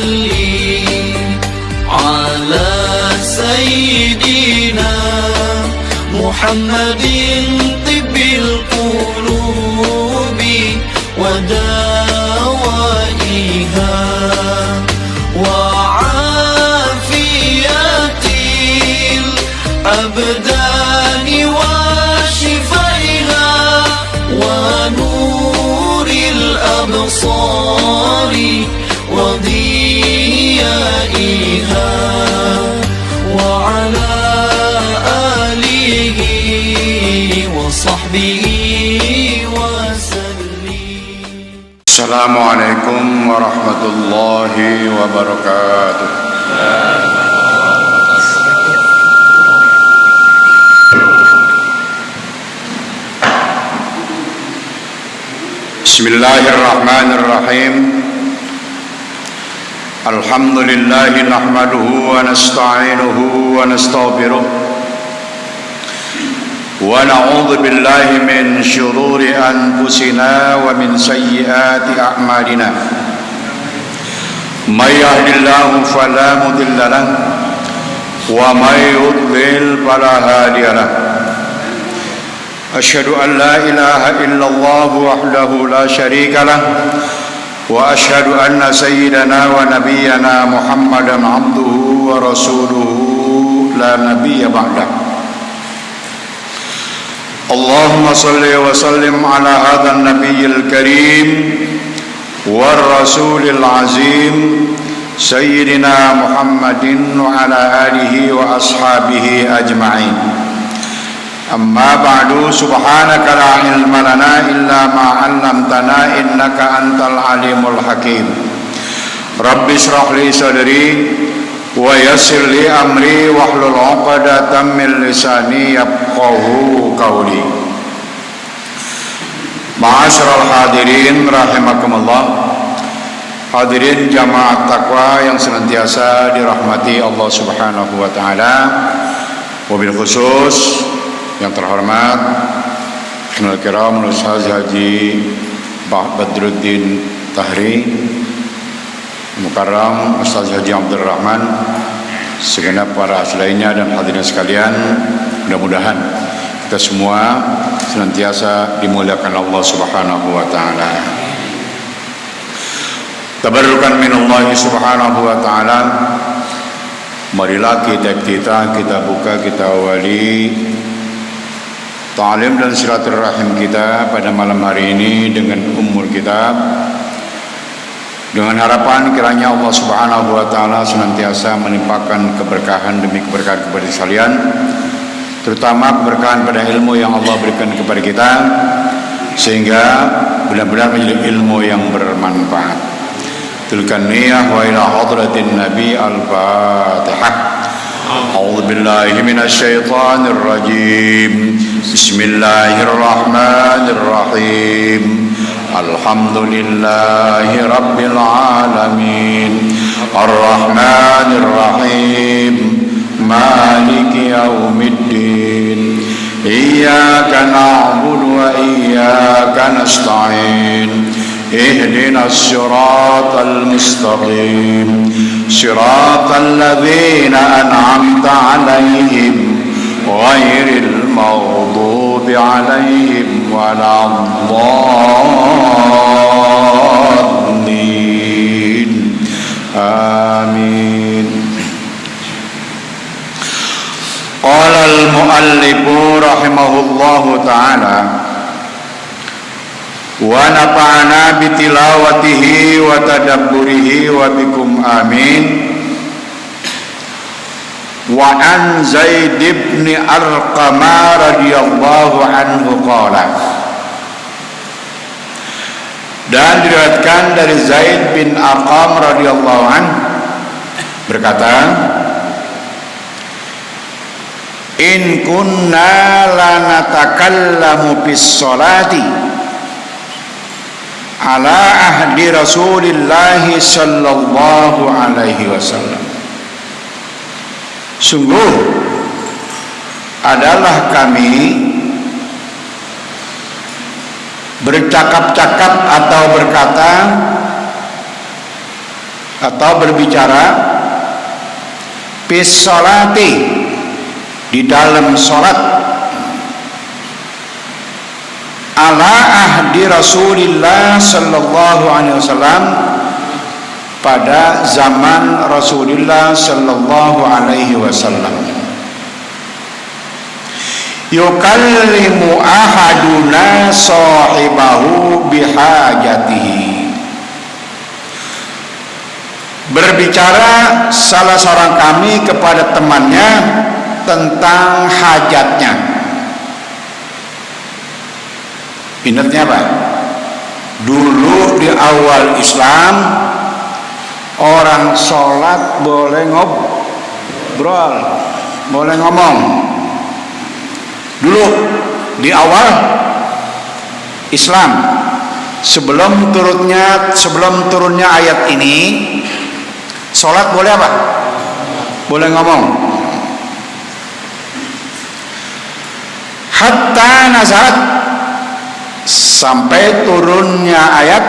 صلي على سيدنا محمد طب القلوب ودوائها وعافية الأبدان وشفائها ونور الأبصار وضيائها وعلى آله وصحبه وسلم. Assalamualaikum warahmatullahi wabarakatuh. Bismillahirrahmanirrahim. Alhamdulillahi nahmaduhu wa nasta'inuhu wa nastaghfiruh wa na'udzu billahi min syururi anfusina wa min sayyiati a'malina. May yahdihillahu fala mudilla lahu wa may yudlil fala hadiya lahu. Asyhadu an la ilaha illallah wahdahu la syarika lah wa asyhadu anna sayyidana wa nabiyyana Muhammadan abduhu wa rasuluhu la nabiyya ba'dah. Allahumma salli wa sallim ala hadzal nabiyyil karim war rasulil azim sayyidina Muhammadin wa ala alihi wa ashabihi ajma'in. Amma ba'du, subhanaka la ilma lana illa ma 'allamtana innaka antal alimul hakim. Rabbi shrah li sadri wa yassir li amri wahlul 'uqdatam min lisani yafqahu qawli. Ma'asyiral hadirin rahimakumullah. Hadirin jamaah takwa yang senantiasa dirahmati Allah Subhanahu wa taala. Wabil khusus yang terhormat Khidmal Kiram Ustaz Haji Badruddin Tahri, Mukarram Ustaz Haji Abdul Rahman, segenap para lainnya dan hadirin sekalian, mudah-mudahan kita semua senantiasa dimuliakan Allah Subhanahu wa taala. Tabarrukan minallahi Subhanahu wa taala. Marilah kita buka, kita awali ta'lim dan silaturahim kita pada malam hari ini dengan Ummul Kitab, dengan harapan kiranya Allah Subhanahu wa taala senantiasa melimpahkan keberkahan demi keberkahan kepada sekalian, terutama keberkahan pada ilmu yang Allah berikan kepada kita, sehingga benar-benar menjadi ilmu yang bermanfaat. Tilkan niyah wa ila hadratin nabi al-fatihah. A'udzu billahi minasy syaithanir rajim. Bismillahirrahmanirrahim. Alhamdulillahi rabbil alamin. Arrahmanir rahim. Maliki yaumiddin. Iyyaka na'budu wa iyyaka nasta'in. اهدنا الصراط المستقيم صراط الذين أنعمت عليهم غير المغضوب عليهم ولا الضالين آمين. قال المؤلف رحمه الله تعالى wa nafa'ana bitilawatihi wa tadabburihi wa bikum amin. Wa an Zaid ibn Arqam radhiyallahu anhu qala, dan diriwayatkan dari Zaid bin Arqam radhiyallahu anhu berkata, in kunna lanatakallamu bis sholati ala ahdi Rasulillah sallallahu alaihi wasallam. Sungguh adalah kami bercakap-cakap atau berkata atau berbicara fis sholati, di dalam sholat, ala ahdi Rasulillah sallallahu alaihi wasallam, pada zaman Rasulullah sallallahu alaihi wasallam. Yukallimu ahaduna sahibahu bihajatihi, berbicara salah seorang kami kepada temannya tentang hajatnya. Ingatnya apa? Dulu di awal Islam, orang sholat boleh ngobrol, boleh ngomong. Dulu di awal Islam, sebelum turunnya ayat ini, sholat boleh apa? Boleh ngomong. Hatta nazarat, sampai turunnya ayat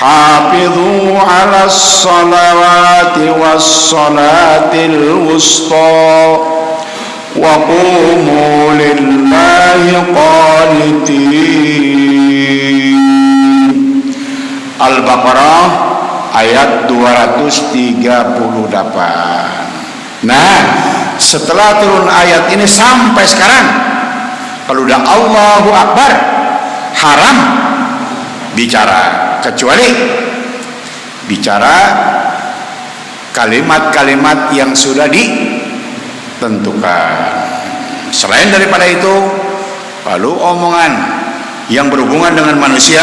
hafizu ala salawati was salatil wusta wa qumu lillahi qanitin. Al-Baqarah ayat 238. Nah, setelah turun ayat ini sampai sekarang, kalau udah Allahu Akbar, haram bicara, kecuali bicara kalimat-kalimat yang sudah ditentukan. Selain daripada itu, kalau omongan yang berhubungan dengan manusia,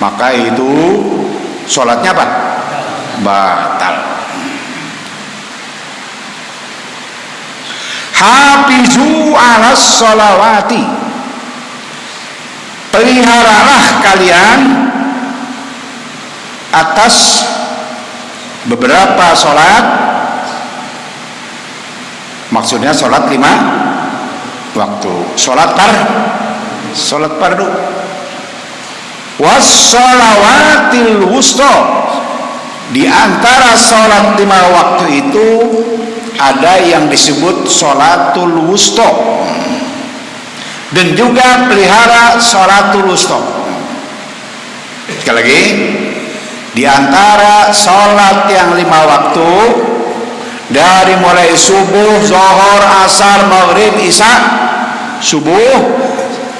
maka itu sholatnya apa? Batal. Hafizu alas sholawati, peliharalah kalian atas beberapa sholat, maksudnya sholat 5 waktu, sholat fardu, wassalawatil wusta, di antara sholat 5 waktu itu ada yang disebut sholatul wusta, dan juga pelihara sholatul wusta. Sekali lagi, di antara sholat yang 5 waktu, dari mulai subuh, zuhur, asar, maghrib, isya, subuh,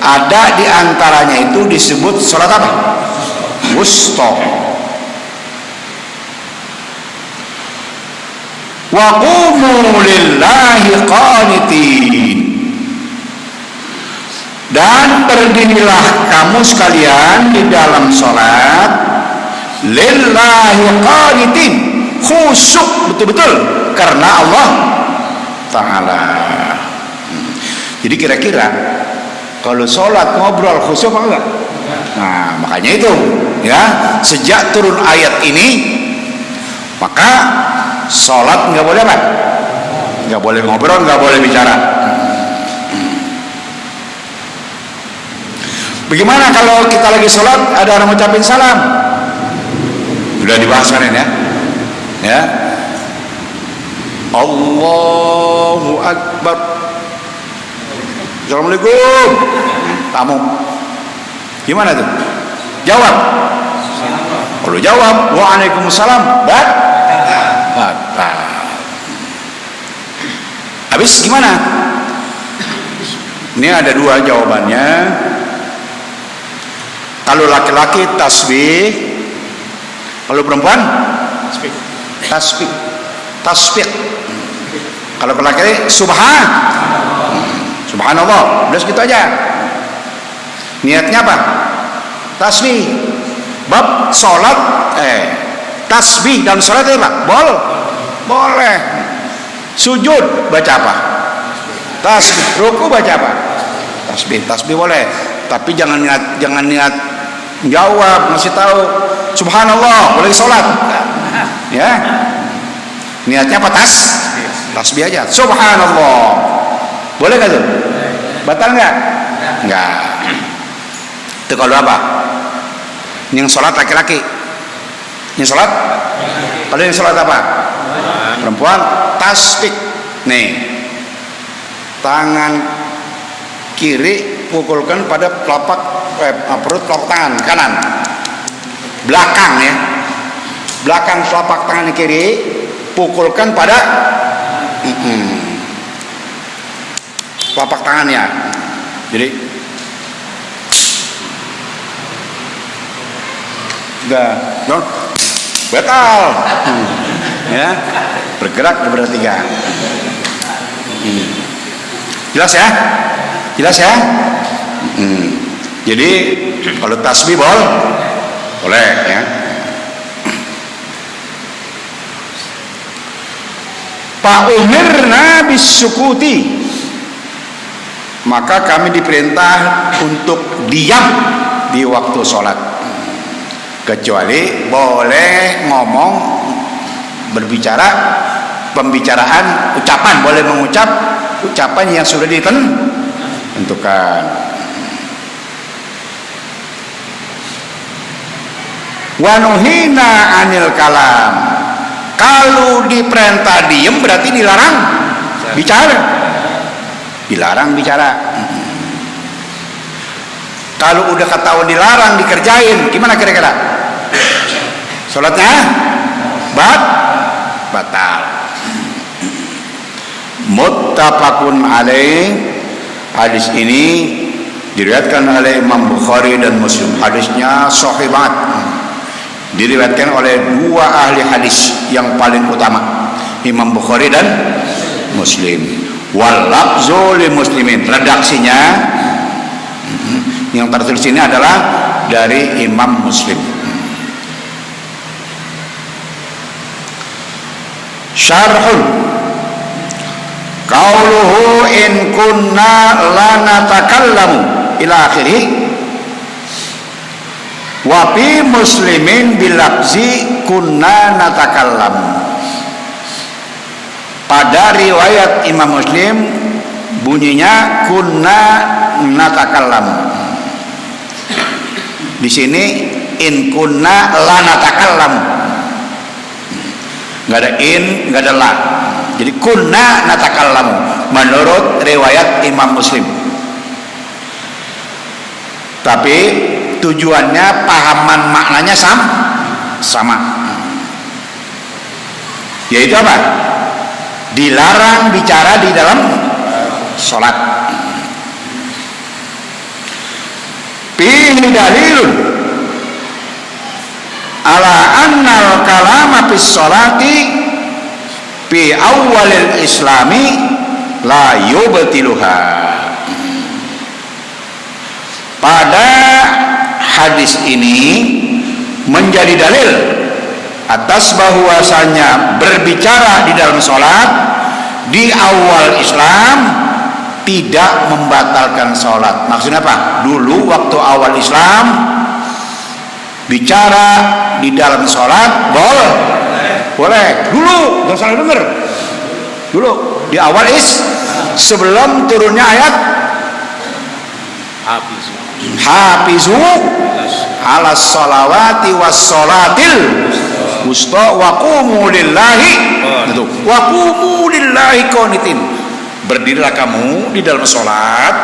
ada di antaranya itu disebut sholat apa? Wusta. Wa qumu lillahi qanitin, dan berdirilah kamu sekalian di dalam sholat lillahi qanitin, khusyuk betul-betul karena Allah Ta'ala. Jadi kira-kira kalau sholat ngobrol khusyuk apa enggak? Nah, makanya itu ya, sejak turun ayat ini, maka sholat nggak boleh apa? Nggak boleh ngobrol, nggak boleh bicara. Bagaimana kalau kita lagi sholat ada orang ngucapin salam? Sudah dibahas kan ya? Ya. Allahu Akbar. Assalamualaikum. Tamu. Gimana tuh? Jawab. Kalau jawab, waalaikumsalam. Batal. Habis gimana? Ini ada 2 jawabannya. Kalau laki-laki tasbih, kalau perempuan tasbih. Kalau laki-laki subhanallah. Udah segitu aja. Niatnya apa? Tasbih. Bab sholat, tasbih dalam sholat itu apa? Boleh. Sujud baca apa? Tasbih. Ruku baca apa? Tasbih boleh. Tapi jangan niat jawab, ngasih tahu subhanallah boleh sholat. Ya. Niatnya apa? Tasbih aja. Subhanallah. Boleh nggak tuh? Batal nggak? Nggak. Itu kalau apa? Yang sholat laki-laki. Ini sholat. Kalau ini sholat apa? Perempuan tasbih. Nih, tangan kiri pukulkan pada telapak perut telapak tangan kanan, belakang ya, belakang telapak tangan kiri pukulkan pada telapak tangannya. Jadi udah dong, batal ya, bergerak bertiga. Jelas ya? Jelas ya? Jadi kalau tasbih boleh ya. Pak umirna bisukuti, maka kami diperintah untuk diam di waktu sholat, kecuali boleh ngomong, berbicara, pembicaraan, ucapan, boleh mengucap ucapan yang sudah ditentukan. Wa nuhina anil kalam, kalau diperintah diem berarti dilarang bicara, dilarang bicara. Kalau udah ketahuan dilarang dikerjain, gimana kira-kira? Sholatnya batal. Muttafaqun alaih. Hadis ini diriwayatkan oleh Imam Bukhari dan Muslim. Hadisnya sahih banget. Diriwayatkan oleh dua ahli hadis yang paling utama, Imam Bukhari dan Muslim. Wal lafzu li muslimin. Redaksinya yang tertulis ini adalah dari Imam Muslim. Syarhun qauluhu in kunna la natakallamu ila akhirih wa fi muslimin bilafzi kunna natakallamu. Pada riwayat Imam Muslim bunyinya kunna natakallamu. Di sini in kunna la natakallamu, nggak ada in, nggak ada la. Jadi kunna natakallamu menurut riwayat Imam Muslim. Tapi tujuannya, pahaman maknanya sama. Yaitu apa? Dilarang bicara di dalam sholat. Fihi dalilun ala annal kalama fis sholati fi awwalil islami la yubtiluha. Pada hadis ini menjadi dalil atas bahwasanya berbicara di dalam sholat di awal Islam tidak membatalkan sholat. Maksudnya apa? Dulu waktu awal Islam bicara di dalam sholat boleh. Dulu, jangan salah dengar. Dulu di awal sebelum turunnya ayat hafizu ala sholawati was sholatil wusta wa qumu lillahi qanitin. Berdirilah kamu di dalam sholat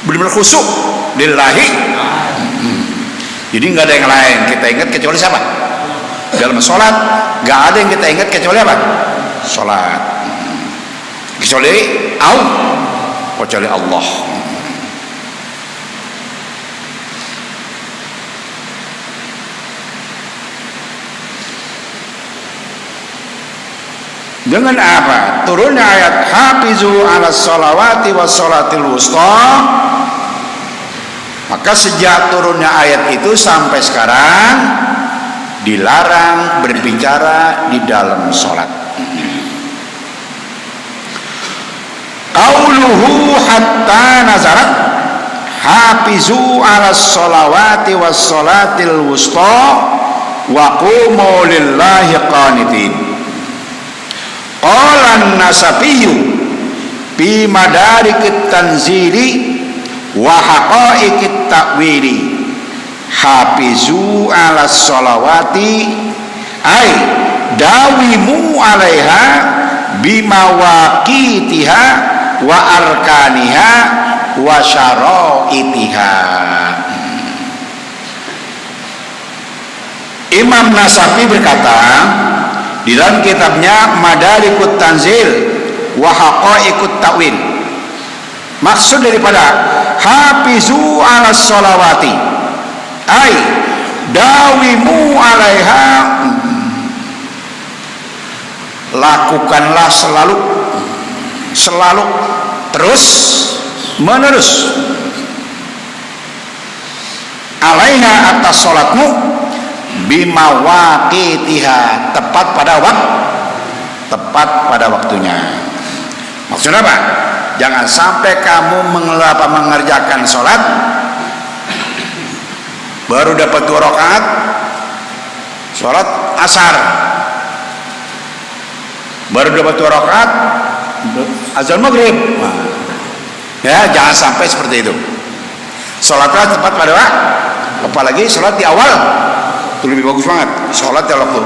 benar-benar khusyuk lillahi. Jadi nggak ada yang lain kita ingat kecuali siapa? Dalam sholat nggak ada yang kita ingat kecuali apa? Sholat. Kecuali Allah. Dengan apa? Turunnya ayat hafizu ala sholawati was sholatil wusta. Maka sejak turunnya ayat itu sampai sekarang dilarang berbicara di dalam sholat. Qauluhu hatta nazarat hafizu ala sholawati was sholatil wusta wa qumu lillahi qanitin. Qala an-Nasabiyyu fi madarikit tanzili wa haqa'iqit ta'wili hafizu ala sholawati ay dawimu alaiha bimawaqitiha wa arkaniha wa syaraitiha. Imam Nasafi berkata di dalam kitabnya Madarikut Tanzil wa Haqaiqut Ta'wil, maksud daripada hafizu ala sholawati ay dawimu alaiha, lakukanlah selalu terus menerus alaiha atas sholatmu bimawaqitiha, tepat pada waktunya. Maksudnya apa? Jangan sampai kamu mengerjakan sholat baru dapat 2 rakaat sholat asar, baru dapat 2 rakaat azan maghrib. Ya, jangan sampai seperti itu. Sholatlah tepat pada waktu, apalagi sholat di awal itu lebih bagus banget, sholat di waktu.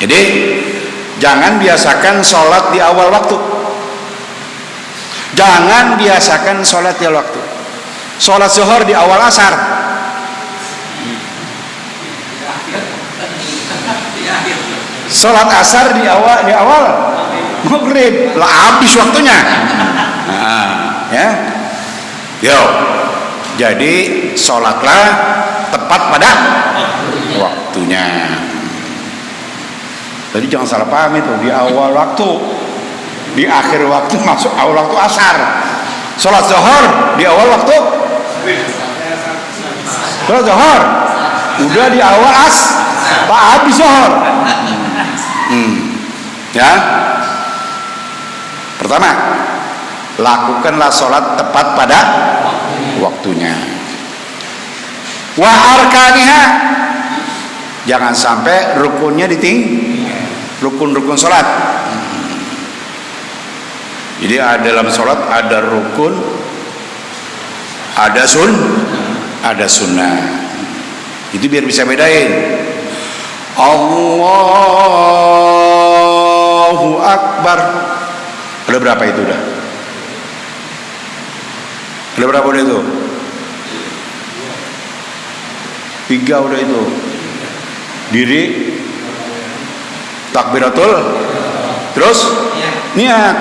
Jadi jangan biasakan sholat di awal waktu, jangan biasakan sholat di awal waktu. Sholat zuhur di awal asar, sholat asar di awal maghrib, lah habis waktunya. Nah, ya, yo, jadi sholatlah tepat pada waktunya. Jadi jangan salah paham itu, di awal waktu, di akhir waktu masuk awal waktu asar. Sholat zuhur di awal waktu, sholat zuhur udah di awal habis zuhur. Ya, pertama, lakukanlah sholat tepat pada waktunya. Wa arkaniha, jangan sampai rukunnya rukun-rukun sholat. Jadi dalam sholat ada rukun, ada sunnah. Itu biar bisa bedain. Allahu Akbar. Ada berapa itu dah? Ada berapa udah itu? 3 udah itu. Diri, takbiratul, terus niat.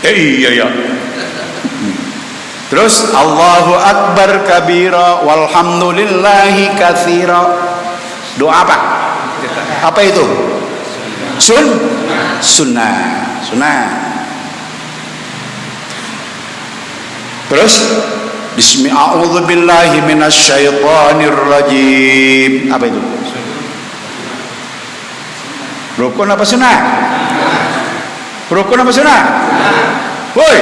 Iya. Terus Allahu Akbar kabira walhamdulillahi katsira. Doa apa? Apa itu? Sunnah. Terus Bismillahirrahmanirrahim minasyaitonirrajim. Apa itu? Rukun apa sunnah? Rukun apa sunnah? Woi.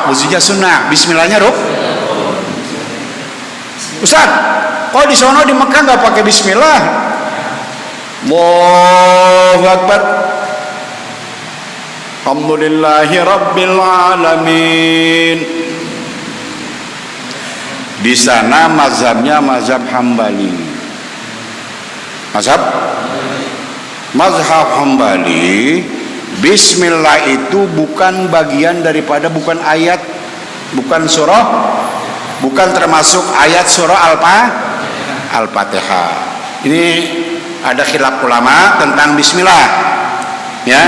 Auzunya sunnah. Bismillahnya Ustaz, kok di sono di Mekah nggak pakai bismillah? Allahu Akbar. Alhamdulillahi Rabbil Alamin. Di sana mazhabnya mazhab Hambali. Mazhab Hambali, bismillah itu bukan bagian daripada, bukan ayat, bukan surah, bukan termasuk ayat surah Al-Fatihah. Ini ada khilaf ulama tentang bismillah. Ya.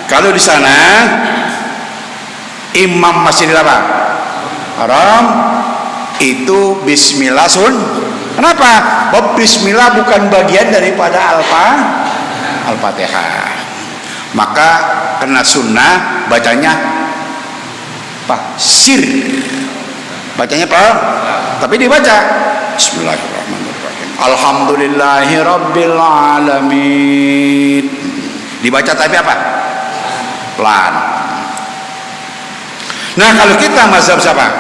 Kalau di sana Imam Masjidil Haram itu bismillah Kenapa? Bismillah bukan bagian daripada Al-Fatihah. Maka karena sunnah bacanya sir. Bacanya apa? Tapi dibaca Bismillahirrahmanirrahim. Alhamdulillahi Rabbil Alamin. Dibaca tapi apa? Pelan. Nah, kalau kita mazhab siapa?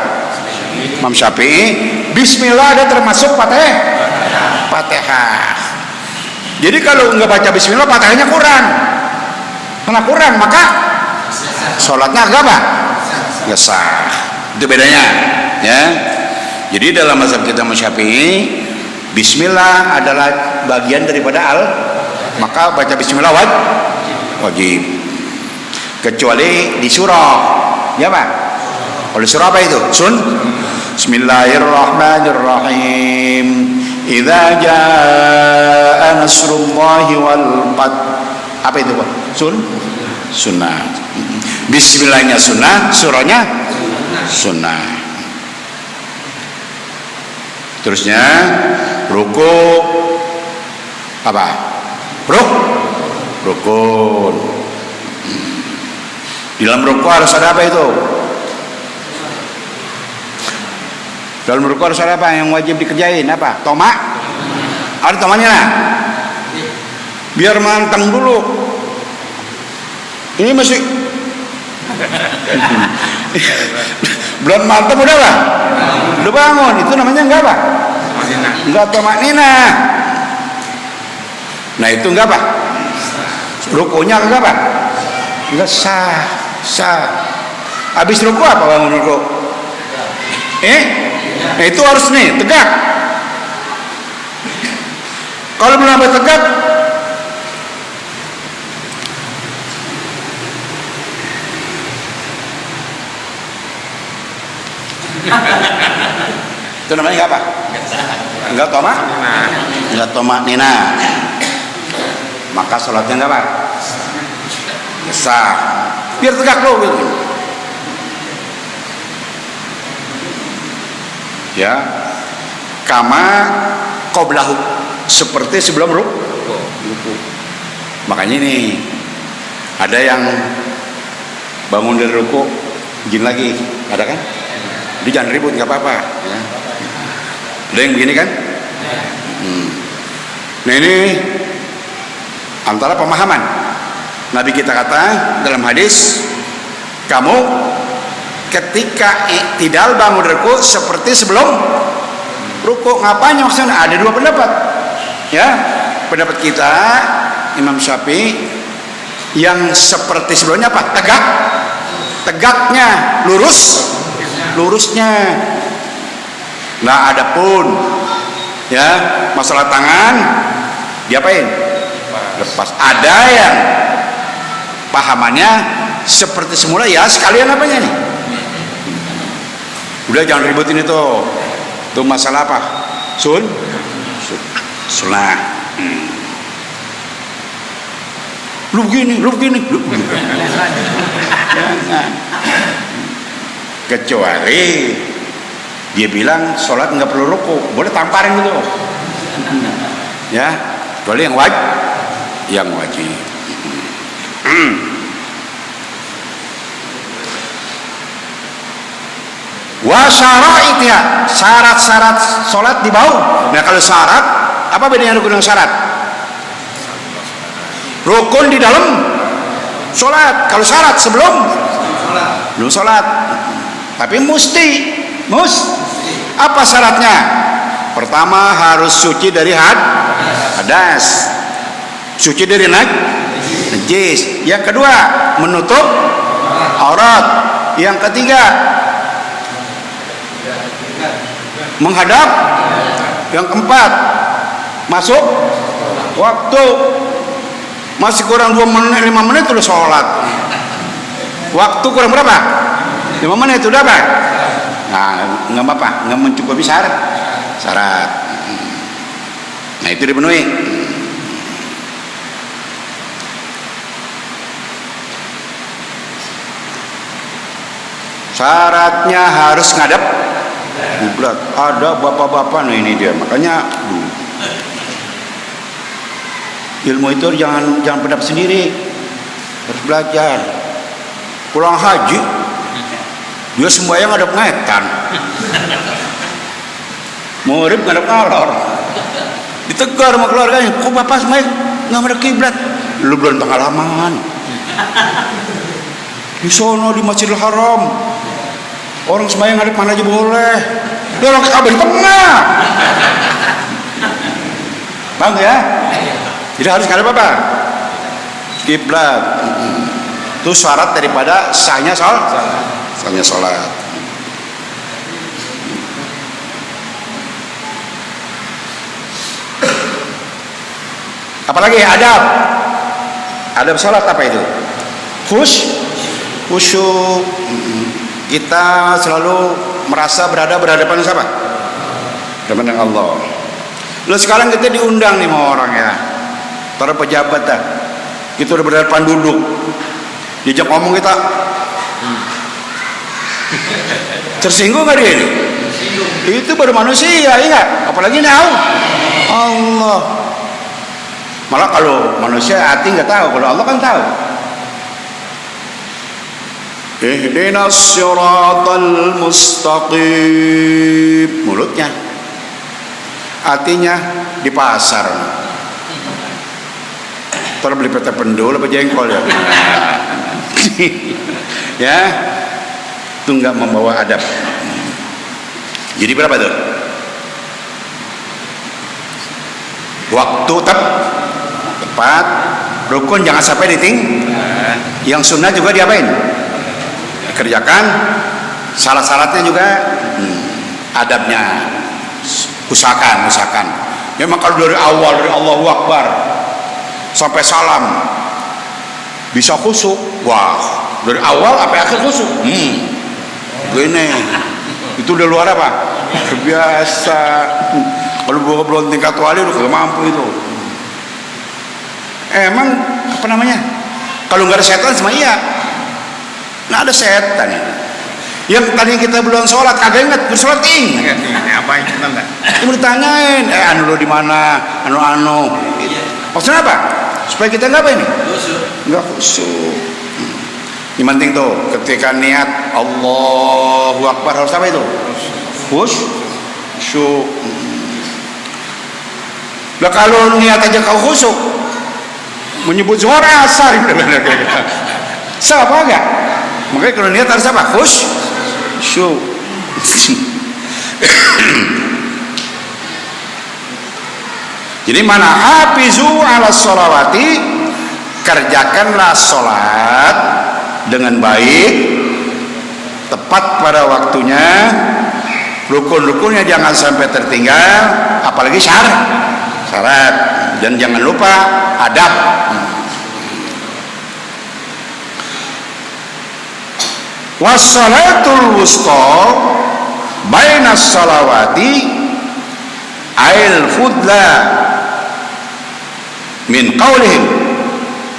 Imam Syafi'i, bismillah ada termasuk Fatihah. Jadi kalau nggak baca bismillah, Fatihahnya kurang. Karena kurang, maka sholatnya agak nggak sah. Itu bedanya, ya. Jadi dalam mazhab kita Syafi'i, bismillah adalah bagian daripada maka baca bismillah wajib. Kecuali di surah, ya Pak. Kalau surah apa itu? Bismillahirrahmanirrahim. Idza jaa nasrullahi wal fath. Apa itu, Pak? Sunnah. Bismillahnya sunnah, surahnya sunnah. Terusnya ruku apa? Rukun. Di dalam ruku harus ada apa itu? Dalam ruku harus ada apa yang wajib dikerjain? Apa? Toma? Ada tomanya lah. Biar mantang dulu. Ini masih belum mantap udah lah. Udah bangun. Itu namanya enggak apa? Enggak tomak nina. Nah itu enggak apa? Rukunya enggak apa? Enggak sah. Habis ruku apa bangun ruku? Nah itu harus nih tegak. Kalau belum sampai tegak, itu namanya apa? Enggak tomak nina. Maka sholatnya enggak apa? Sah. Biar tegak loh gitu. Ya, kama qoblahu, seperti sebelum ruku. Makanya ini ada yang bangun dari ruku izin lagi, ada kan? Dia jangan ribut, nggak apa-apa. Ya. Ada yang begini kan? Nah ini antara pemahaman. Nabi kita kata dalam hadis, kamu ketika iktidal bangun ruku seperti sebelum ruku. Ngapain maksudnya? Ada dua pendapat, ya. Pendapat kita Imam Syafi'i yang seperti sebelumnya apa? Tegaknya, lurusnya. Nah adapun ya masalah tangan diapain? Lepas. Ada yang pahamannya seperti semula, ya sekalian apanya nih? Udah jangan ributin itu. Itu masalah apa? Sunnah. Lu begini. Kecuali dia bilang sholat nggak perlu ruku, boleh tamparin gitu. Ya, kecuali yang wajib. Wa syara'itnya, syarat-syarat sholat di bawah. Nah kalau syarat, apa bedanya rukun dengan syarat? Rukun di dalam sholat. Kalau syarat sebelum sholat. Tapi apa syaratnya? Pertama harus suci dari hadas, suci dari najis. Yang kedua menutup aurat. Yang ketiga menghadap. Yang keempat masuk waktu. Masih kurang 2 menit 5 menit udah sholat. Waktu kurang berapa? 5 menit udah apa? Nah nggak apa-apa, nggak mencukupi syarat. Nah itu dipenuhi. Syaratnya harus ngadep kiblat. Ada bapak-bapak, nah ini dia. Makanya ilmu itu jangan pendapat sendiri, harus belajar. Pulang haji dia sembahyang ngadep ngetan, murid ngadep ngalor, ditegur sama keluarganya, kok bapak sembahyang nggak ngadep kiblat? Lu belum pengalaman. Di sono di Masjidil Haram orang sembahyang ngadep mana aja boleh, dia orang Ka'bah di tengah. Bang ya, tidak harus ngadep apa? Kiblat. Itu syarat daripada sahnya Misalnya sholat. Apalagi adab sholat apa itu? Khusyuk. Kita selalu merasa berhadapan dengan siapa? Berhadapan dengan Allah. Lalu sekarang kita diundang nih sama orang ya, para pejabat dah. Kita udah berhadapan duduk, diajak ngomong kita tersinggung nggak dia ini? Itu baru manusia, ya. Apalagi ini Allah. Malah kalau manusia hati nggak tahu, kalau Allah kan tahu. Ihdinas siratal mustaqim. Mulutnya, hatinya di pasar. Ntar beli pete pendul apa jengkol ya. Ya, itu nggak membawa adab. Jadi berapa tuh? Waktu tepat, rukun jangan sampai yang sunnah juga diapain? Dikerjakan. Syarat-syaratnya juga adabnya usahakan. Memang kalau dari awal, dari Allahu Akbar sampai salam bisa khusyuk, wah, dari awal sampai akhir khusyuk. Gini, itu udah luar apa? Biasa. Kalau belum tingkat wali udah gak mampu itu. Emang apa namanya? Kalau nggak ada setan sama iya. Nggak ada setan ya. Yang tadi kita belum sholat, kagak inget, sholat apa itu enggak? Itu ditanyain, anu lo di mana, anu. Maksudnya apa? Supaya kita nggak apa ini? Nggak khusyuk. Yang penting tuh, ketika niat Allahu Akbar harus apa itu? Khusyuk. Lah kalau niat aja kau khusyuk, menyebut zuhur asar, sama enggak? Makanya kalau niat harus apa? Khusyuk. Jadi mana hafizu ala sholawati, kerjakanlah sholat dengan baik, tepat pada waktunya, rukun-rukunnya jangan sampai tertinggal, apalagi syarat, dan jangan lupa adab. Wassalatul wusta bainas sholawati ail fudla min qaulihim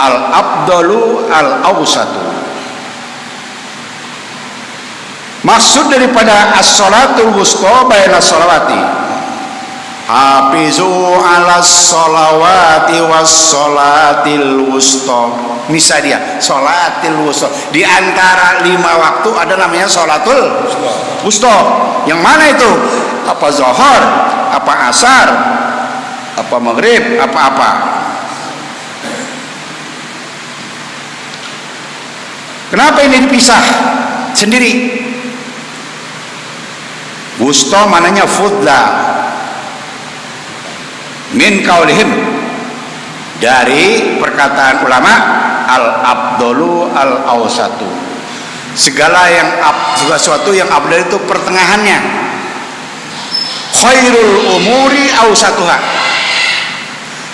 al afdalu al awsatu. Maksud daripada as-sholatul wusta bainas sholawati, hafizu ala sholawati was sholatil wusta. Misal dia sholatil wusta, di antara 5 waktu ada namanya sholatul wusta. Yang mana itu? Apa zuhur, apa asar, apa maghrib, apa-apa. Kenapa ini dipisah sendiri? Wusta mananya fudla min qaulihim, dari perkataan ulama, al abdolu al awsatu, segala sesuatu yang abdal itu pertengahannya. Khairul umuri awsatuha,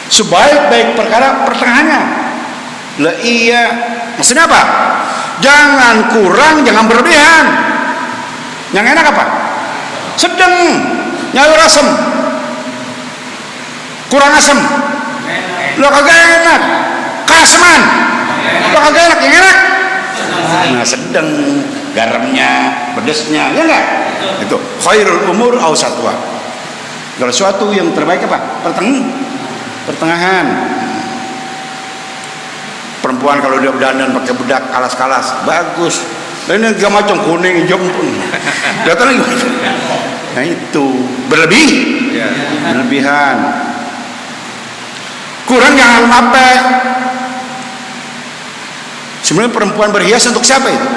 sebaik-baik perkara pertengahannya. Lah iya, maksudnya apa? Jangan kurang, jangan berlebihan. Yang enak apa? Sedang, nyalur asem, kurang asem, lo kagak enak. Kaseman, lo kagak enak. Yang enak, nah sedang, garamnya, pedesnya, ya enggak? Itu khairul umur awsatuha. Kalau suatu yang terbaik apa? Pertengahan. Perempuan kalau dia dandan pakai bedak kalas-kalas, bagus. Ini tiga macam, kuning, hijau pun. Datang lagi. Nah itu berlebihan. Kurang jangan apa? Sebenarnya perempuan berhias untuk siapa itu?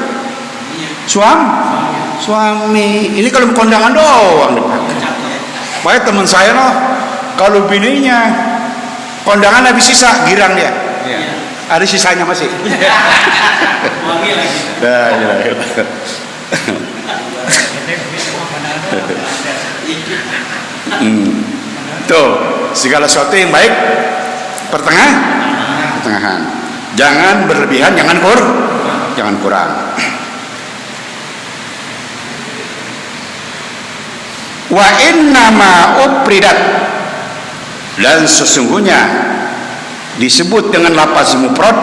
Suami. Ini kalau kondangan doang. Baik teman saya loh, kalau bininya kondangan habis sisa, girang dia. Ada sisanya masih. Tuh, segala sesuatu yang baik pertengahan. Jangan berlebihan, jangan kurang. Wa innama upridat, dan sesungguhnya disebut dengan lafaz mufrad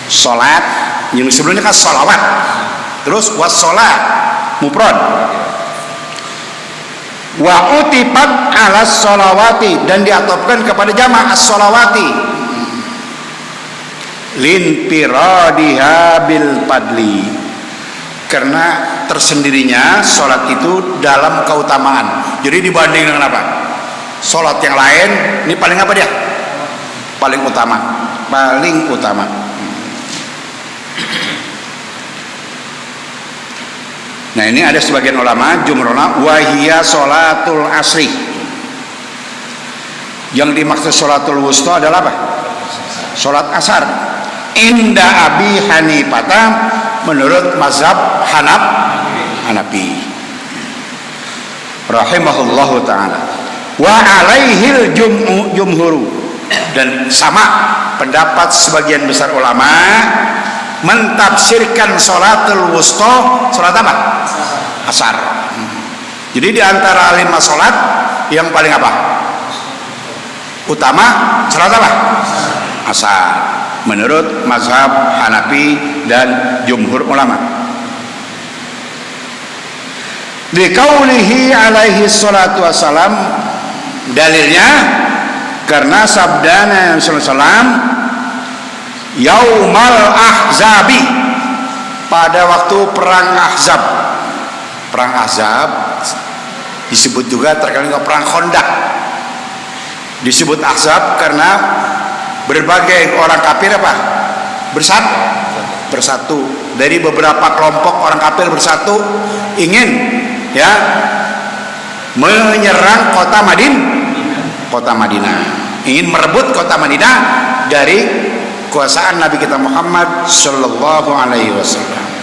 salat, yang sebelumnya kan salawat, terus wassalat mufrad. Wa utipat ala salawati, dan diatofkan kepada jama' as-salawati linfiradiha bil fadli, karena tersendirinya sholat itu dalam keutamaan. Jadi dibanding dengan apa? Sholat yang lain, ini paling apa dia? Paling utama. Nah, ini ada sebagian ulama jumhurna wahiyya sholatul asri. Yang dimaksud sholatul wusta adalah apa? Sholat asar. Inda Abi Hanifah, menurut mazhab Hanafi rahimahullahu ta'ala. Wa alaihil jumhuru, dan sama pendapat sebagian besar ulama mentafsirkan sholatul wusta sholat apa? Asar. Jadi di antara 5 sholat yang paling apa? Utama sholat apa? Asar, menurut mazhab Hanafi dan jumhur ulama. Liqaulihi alaihi salatu wassalam, dalilnya karena sabdana sallallahu alaihi wasallam yaumal ahzabi, pada waktu perang Ahzab. Perang Ahzab disebut juga terkadang perang Khandaq. Disebut Ahzab karena berbagai orang kafir apa? Bersatu. Dari beberapa kelompok orang kafir bersatu ingin menyerang kota Madinah, ingin merebut kota Madinah dari kekuasaan Nabi kita Muhammad sallallahu alaihi wasallam.